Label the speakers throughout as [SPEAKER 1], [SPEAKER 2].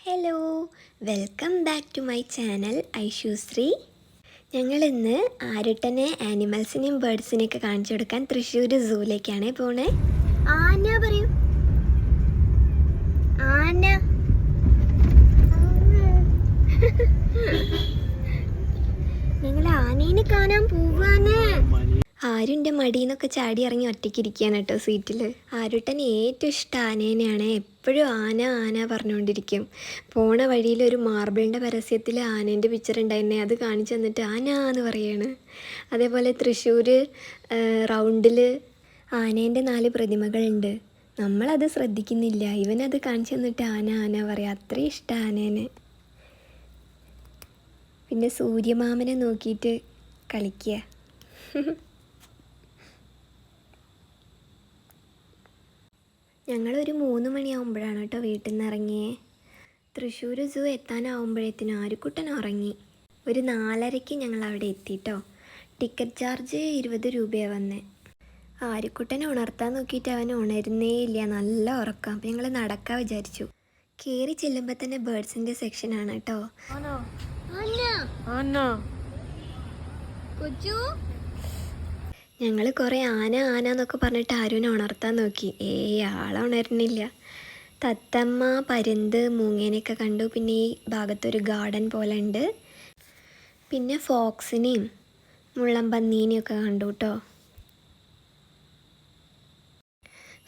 [SPEAKER 1] Hello, welcome back to my channel Aishushree. ഞങ്ങളിന്ന് ആരുട്ടനെ ആനിമൽസിനെയും ബേർഡ്സിനെയൊക്കെ കാണിച്ചു കൊടുക്കാൻ തൃശ്ശൂർ സൂവിലേക്കാണ് പോണേ. ആന പറയൂ, ആന. ഞങ്ങൾ ആനേനെ കാണാൻ പോവാണ്. ആരുൻ്റെ മടിയെന്നൊക്കെ ചാടി ഇറങ്ങി ഒറ്റയ്ക്കിരിക്കുകയാണ് കേട്ടോ സീറ്റിൽ. ആരുട്ടൻ ഏറ്റവും ഇഷ്ടം ആനേനെയാണ്. എപ്പോഴും ആന ആന പറഞ്ഞുകൊണ്ടിരിക്കും. പോണ വഴിയിൽ ഒരു മാർബിളിൻ്റെ പരസ്യത്തിൽ ആനേൻ്റെ പിക്ചർ ഉണ്ടായിരുന്നേ, അത് കാണിച്ചു തന്നിട്ട് ആന എന്ന് പറയാണ്. അതേപോലെ തൃശ്ശൂർ റൗണ്ടിൽ ആനേൻ്റെ 4 പ്രതിമകളുണ്ട്. നമ്മളത് ശ്രദ്ധിക്കുന്നില്ല. ഇവനത് കാണിച്ചു തന്നിട്ട് ആന ആന പറയാം. അത്രയും ഇഷ്ടം ആനേനെ. പിന്നെ സൂര്യമാമനെ നോക്കിയിട്ട് കളിക്കുക. ഞങ്ങളൊരു 3 മണിയാകുമ്പോഴാണ് കേട്ടോ വീട്ടിൽ നിന്ന് ഇറങ്ങിയേ. തൃശ്ശൂർ സൂ എത്താനാവുമ്പോഴേത്തിനും ആരുക്കുട്ടൻ ഉറങ്ങി. ഒരു 4:30 ഞങ്ങൾ അവിടെ എത്തിയിട്ടോ. ടിക്കറ്റ് ചാർജ് 20 രൂപയാണ് വന്നേ. ആരുക്കുട്ടനെ ഉണർത്താൻ നോക്കിയിട്ട് അവൻ ഉണരുന്നേ ഇല്ല, നല്ല ഉറക്കം. അപ്പം ഞങ്ങൾ നടക്കാൻ വിചാരിച്ചു. കയറി ചെല്ലുമ്പോൾ തന്നെ ബേർഡ്സിൻ്റെ സെക്ഷനാണ് കേട്ടോ. ഞങ്ങൾ കുറേ ആന ആന എന്നൊക്കെ പറഞ്ഞിട്ട് ആരുവിനെ ഉണർത്താൻ നോക്കി. ആളെ ഉണരുന്നില്ല. തത്തമ്മ, പരുന്ത്, മൂങ്ങേനെയൊക്കെ കണ്ടു. പിന്നെ ഈ ഭാഗത്തൊരു ഗാർഡൻ പോലെ ഉണ്ട്. പിന്നെ ഫോക്സിനെയും മുള്ളംപന്നീനെയൊക്കെ കണ്ടു കേട്ടോ.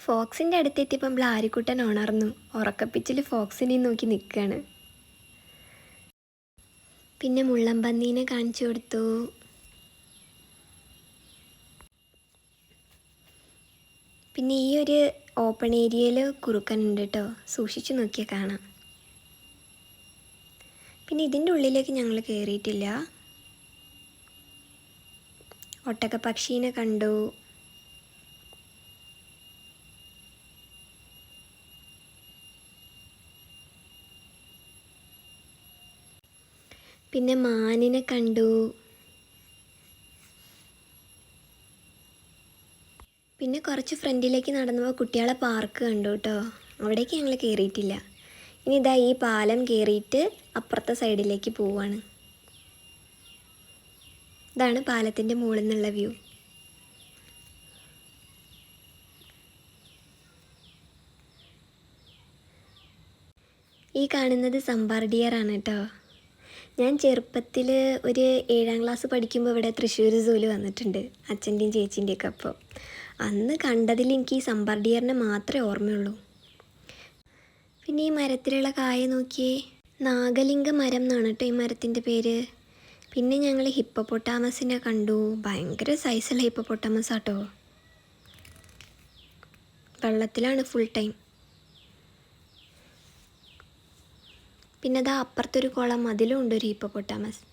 [SPEAKER 1] ഫോക്സിൻ്റെ അടുത്തെത്തിയപ്പോൾ ആരുക്കുട്ടൻ ഉണർന്നു. ഉറക്കപ്പിച്ചിൽ ഫോക്സിനെയും നോക്കി നിൽക്കുകയാണ്. പിന്നെ മുള്ളംപന്നീനെ കാണിച്ചു കൊടുത്തു. പിന്നെ ഈ ഒരു ഓപ്പൺ ഏരിയയിൽ കുറുക്കനുണ്ട് കേട്ടോ. സൂക്ഷിച്ചു നോക്കിയാൽ കാണാം. പിന്നെ ഇതിൻ്റെ ഉള്ളിലേക്ക് ഞങ്ങൾ കയറിയിട്ടില്ല. ഒട്ടകപ്പക്ഷീനെ കണ്ടു. പിന്നെ മാനിനെ കണ്ടു. പിന്നെ കുറച്ച് ഫ്രണ്ടിലേക്ക് നടന്നപ്പോൾ കുട്ടികളെ പാർക്ക് കണ്ടു കേട്ടോ. അവിടേക്ക് ഞങ്ങൾ കയറിയിട്ടില്ല. ഇനി ഇതാ ഈ പാലം കയറിയിട്ട് അപ്പുറത്തെ സൈഡിലേക്ക് പോവാണ്. ഇതാണ് പാലത്തിൻ്റെ മുകളിൽ നിന്നുള്ള വ്യൂ. ഈ കാണുന്നത് സമ്പാർ ഡിയറാണ് കേട്ടോ. ഞാൻ ചെറുപ്പത്തിൽ ഒരു 7ാം ക്ലാസ് പഠിക്കുമ്പോൾ ഇവിടെ തൃശ്ശൂർ സൂവിൽ വന്നിട്ടുണ്ട്, അച്ഛൻ്റെയും ചേച്ചീൻ്റെയൊക്കെ അപ്പോൾ. അന്ന് കണ്ടതിൽ എനിക്ക് ഈ സമ്പാർ ഡിയറിനെ മാത്രമേ ഓർമ്മയുള്ളൂ. പിന്നെ ഈ മരത്തിലുള്ള കായ നോക്കിയേ, നാഗലിംഗ മരം എന്നാണ് കേട്ടോ ഈ മരത്തിൻ്റെ പേര്. പിന്നെ ഞങ്ങൾ ഹിപ്പോപ്പൊട്ടാമസിനെ കണ്ടു. ഭയങ്കര സൈസുള്ള ഹിപ്പോപ്പൊട്ടാമസ് ആട്ടോ. വെള്ളത്തിലാണ് ഫുൾ ടൈം. പിന്നെ അതാ അപ്പുറത്തൊരു കുളം, അതിലും ഉണ്ട് ഒരു ഹിപ്പോപ്പൊട്ടാമസ്.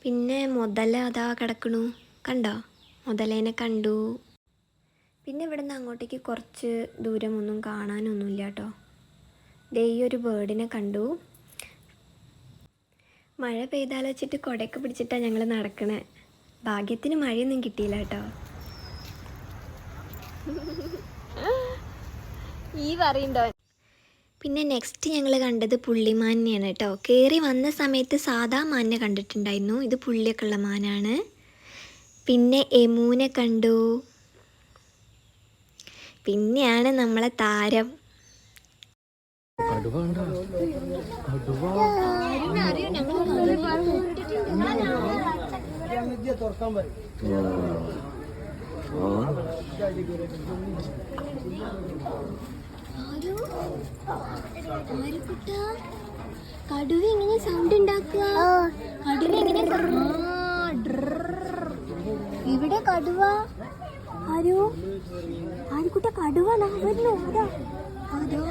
[SPEAKER 1] പിന്നെ മുതല അതാ കിടക്കണു, കണ്ടോ? മുതലേനെ കണ്ടു. പിന്നെ ഇവിടെ നിന്ന് അങ്ങോട്ടേക്ക് കുറച്ച് ദൂരമൊന്നും കാണാനൊന്നുമില്ല കേട്ടോ. ദേ ഈ ഒരു ബേർഡിനെ കണ്ടു. മഴ പെയ്താലോ വെച്ചിട്ട് കുടയൊക്കെ പിടിച്ചിട്ടാണ് ഞങ്ങൾ നടക്കണേ. ഭാഗ്യത്തിന് മഴയൊന്നും കിട്ടിയില്ല കേട്ടോ. ഈ പറയുണ്ടോ. പിന്നെ നെക്സ്റ്റ് ഞങ്ങൾ കണ്ടത് പുള്ളിമാനെയാണ് കേട്ടോ. കയറി വന്ന സമയത്ത് സാധാ മാനിനെ കണ്ടിട്ടുണ്ടായിരുന്നു. ഇത് പുള്ളിയൊക്കെ ഉള്ള മാനാണ്. പിന്നെ എമൂനെ കണ്ടു. പിന്നെയാണ് നമ്മളെ താരം. കടുവ എങ്ങനെ സൗണ്ട് ഉണ്ടാക്കുക? കടുവ എങ്ങനെ? ഇവിടെ കടുവ. ആരുക്കുട്ട കടുവ വരുന്നു. അതാ അതോ.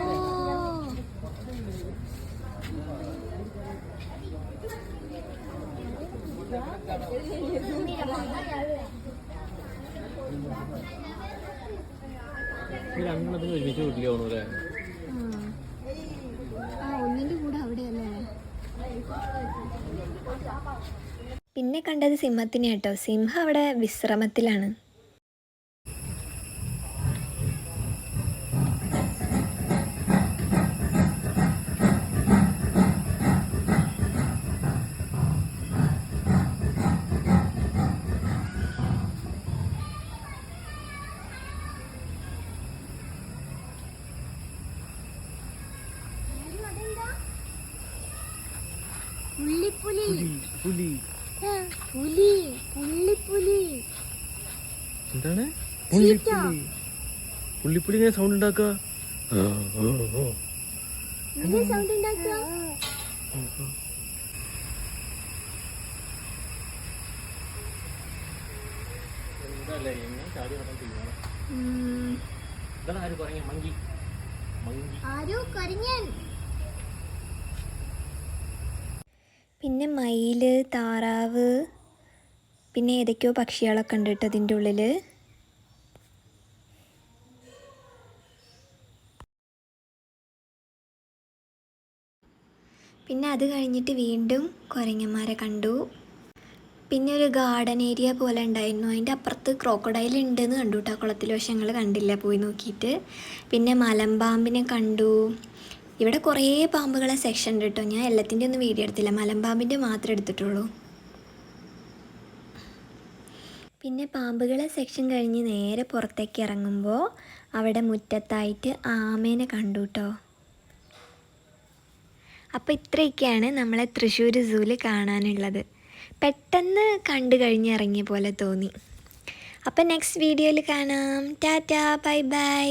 [SPEAKER 1] ഒന്നിന്റെ കൂടെ അവിടെയല്ലേ. പിന്നെ കണ്ടത് സിംഹത്തിനെ കേട്ടോ. സിംഹം അവിടെ വിശ്രമത്തിലാണ്. പുള്ളിപ്പുലി
[SPEAKER 2] പുലി
[SPEAKER 1] പുലി പുള്ളിപ്പുലി
[SPEAKER 2] എന്താണ് പുള്ളിപ്പുലി പുള്ളിപ്പുലി ഇങ്ങനെ സൗണ്ട് ഉണ്ടാക്കുക
[SPEAKER 1] സൗണ്ട് ഉണ്ടാക്കുക പിന്നെ മയില് താറാവ് പിന്നെ ഏതൊക്കെയോ പക്ഷികളൊക്കെ ഉണ്ട് കേട്ടോ അതിൻ്റെ ഉള്ളിൽ. പിന്നെ അത് കഴിഞ്ഞിട്ട് വീണ്ടും കുരങ്ങന്മാരെ കണ്ടു. പിന്നെ ഒരു ഗാർഡൻ ഏരിയ പോലെ ഉണ്ടായിരുന്നു, അതിൻ്റെ അപ്പുറത്ത് ക്രോക്കഡൈൽ ഉണ്ടെന്ന് കണ്ടു കേട്ടോ കുളത്തിൽ. പക്ഷെ ഞങ്ങൾ കണ്ടില്ല പോയി നോക്കിയിട്ട്. പിന്നെ മലമ്പാമ്പിനെ കണ്ടു. ഇവിടെ കുറേ പാമ്പുകളെ സെക്ഷൻ ഉണ്ട് കേട്ടോ. ഞാൻ എല്ലാത്തിൻ്റെ ഒന്നും വീഡിയോ എടുത്തില്ല, മലമ്പാമ്പിൻ്റെ മാത്രമേ എടുത്തിട്ടുള്ളൂ. പിന്നെ പാമ്പുകളെ സെക്ഷൻ കഴിഞ്ഞ് നേരെ പുറത്തേക്ക് ഇറങ്ങുമ്പോൾ അവിടെ മുറ്റത്തായിട്ട് ആമേനെ കണ്ടു കേട്ടോ. അപ്പോൾ ഇത്രയൊക്കെയാണ് നമ്മളെ തൃശ്ശൂർ സൂവിൽ കാണാനുള്ളത്. പെട്ടെന്ന് കണ്ടു കഴിഞ്ഞ് ഇറങ്ങിയ പോലെ തോന്നി. അപ്പോൾ നെക്സ്റ്റ് വീഡിയോയിൽ കാണാം. Tata, bye bye.